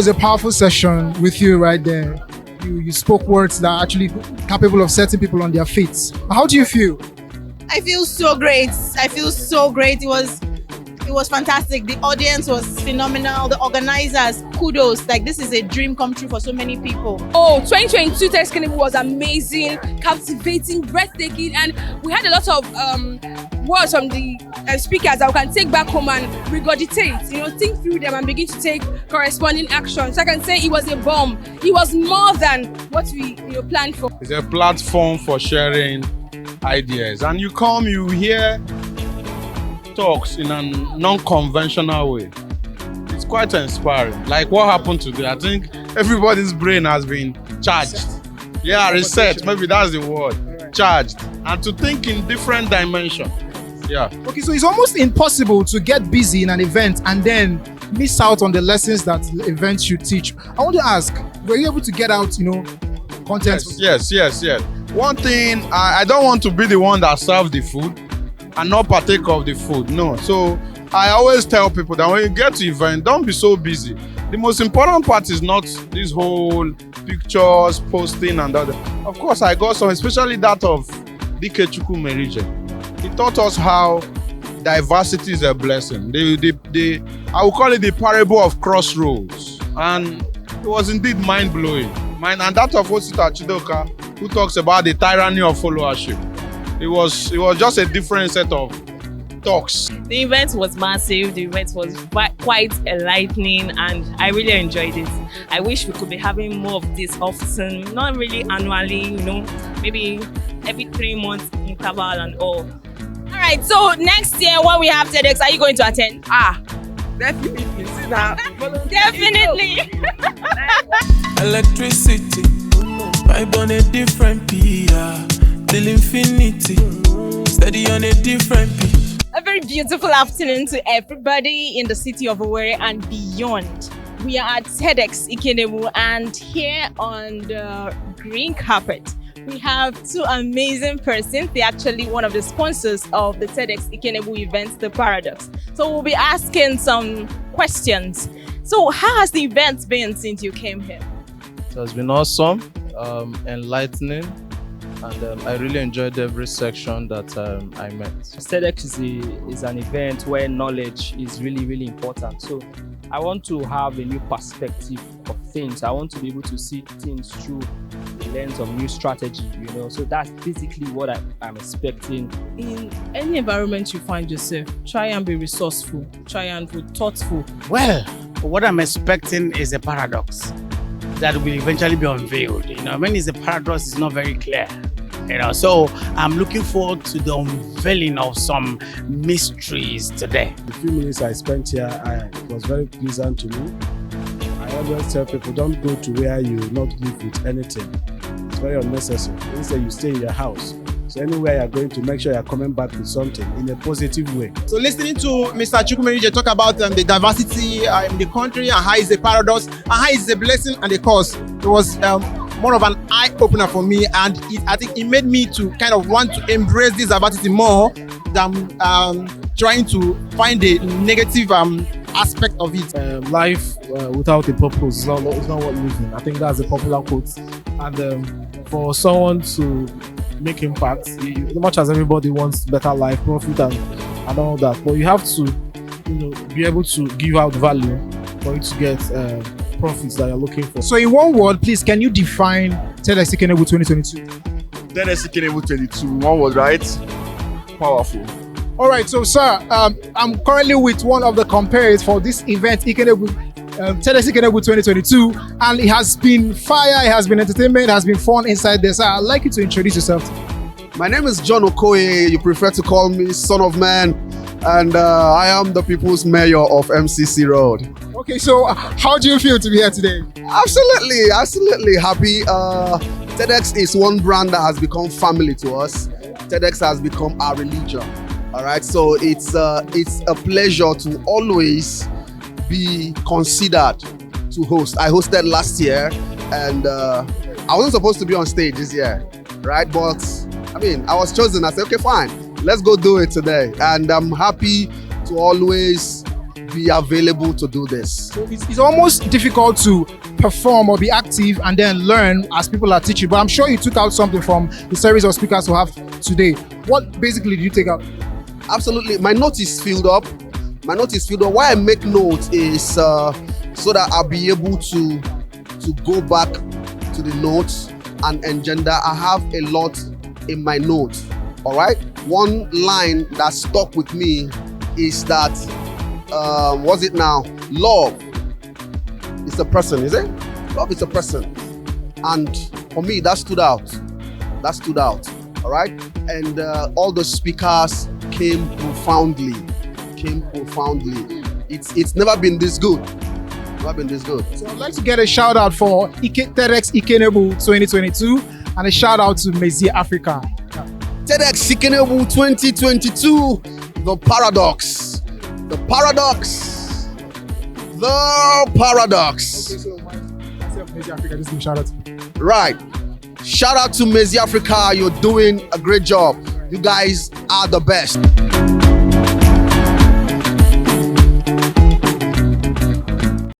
was a powerful session with you right there. You spoke words that are actually capable of setting people on their feet. How do you feel? I feel so great. I feel so great. It was fantastic. The audience was phenomenal. The organizers, kudos. Like, this is a dream come true for so many people. Oh, 2022 TedX Ikenegbu was amazing, captivating, breathtaking, and we had a lot of words from the speakers that we can take back home and regurgitate, think through them and begin to take corresponding actions. So I can say it was a bomb. It was more than what we planned for. It's a platform for sharing ideas, and you hear talks in a non-conventional way. It's quite inspiring. Like what happened today, I think everybody's brain has been charged. Yeah, reset, maybe that's the word. Charged. And to think in different dimensions. Yeah. Okay, so it's almost impossible to get busy in an event and then miss out on the lessons that the event should teach. I want to ask, were you able to get out, content? Yes. One thing, I don't want to be the one that serves the food and not partake of the food. No. So I always tell people that when you get to event, don't be so busy. The most important part is not this whole pictures, posting and other. Of course, I got some, especially that of Dikechukwu Merije. He taught us how diversity is a blessing. I would call it the parable of crossroads. And it was indeed mind-blowing. And that of Osita Chidoka, who talks about the tyranny of followership. It was just a different set of talks. The event was massive. The event was quite enlightening, and I really enjoyed it. I wish we could be having more of this often, not really annually, maybe every 3 months interval and all. All right, so next year when we have TEDx, are you going to attend? Definitely. See now. Definitely. Electricity, vibe on a different PR. Till infinity, steady on a different beat. A very beautiful afternoon to everybody in the city of Owerri and beyond. We are at TedX Ikenegbu, and here on the green carpet, we have two amazing persons. They're actually one of the sponsors of the TedX Ikenegbu event, The Paradox. So we'll be asking some questions. So how has the event been since you came here? It has been awesome, enlightening. And I really enjoyed every section that I met. TEDx is an event where knowledge is really, really important. So I want to have a new perspective of things. I want to be able to see things through the lens of new strategy, So that's basically what I'm expecting. In any environment you find yourself, try and be resourceful, try and be thoughtful. Well, what I'm expecting is a paradox that will eventually be unveiled. When it's a paradox, it's not very clear. So I'm looking forward to the unveiling of some mysteries today. The few minutes I spent here, it was very pleasant to me. I always tell people, don't go to where you will not live with anything. It's very unnecessary. Instead, you stay in your house. So anywhere you're going to, make sure you're coming back with something in a positive way. So listening to Mr. Chukwumerije talk about the diversity in the country and how it's a paradox and how it's a blessing and a curse, it was more of an eye-opener for me, and I think it made me to kind of want to embrace this diversity more than trying to find the negative aspect of it. Life without a purpose is not worth living. I think that's a popular quote. And for someone to make impact, as much as everybody wants better life, profit and all that, but you have to be able to give out value for you to get profits that you're looking for. So in one word, please, can you define TedX Ikenegbu 2022? TedX Ikenegbu 2022, one word, right? Powerful. All right, so sir, I'm currently with one of the compares for this event, TedX Ikenegbu 2022, and it has been fire, it has been entertainment, it has been fun inside there. So I'd like you to introduce yourself. My name is John Okoye. You prefer to call me Son of Man, and I am the People's Mayor of MCC Road. Okay, so how do you feel to be here today? Absolutely happy. TEDx is one brand that has become family to us. TEDx has become our religion. All right, so it's a pleasure to always be considered to host. I hosted last year, and I wasn't supposed to be on stage this year, right? But I was chosen. I said, okay, fine, let's go do it today. And I'm happy to always be available to do this. So it's almost difficult to perform or be active and then learn as people are teaching. But I'm sure you took out something from the series of speakers we have today. What basically did you take out? Absolutely. My note is filled up. Why I make notes is so that I'll be able to go back to the notes and engender. I have a lot in my notes. All right. One line that stuck with me is that what's it now? Love is a person, is it? Love is a person. And for me, that stood out. All right. And all the speakers came profoundly. It's never been this good. So I'd like to get a shout out for TedX Ikenegbu 2022 and a shout out to Mezi Africa. TedX Ikenegbu 2022, the paradox. Okay, so myself, Mezi Africa, just give a shout out. Right. Shout out to Mezi Africa. You're doing a great job. You guys are the best.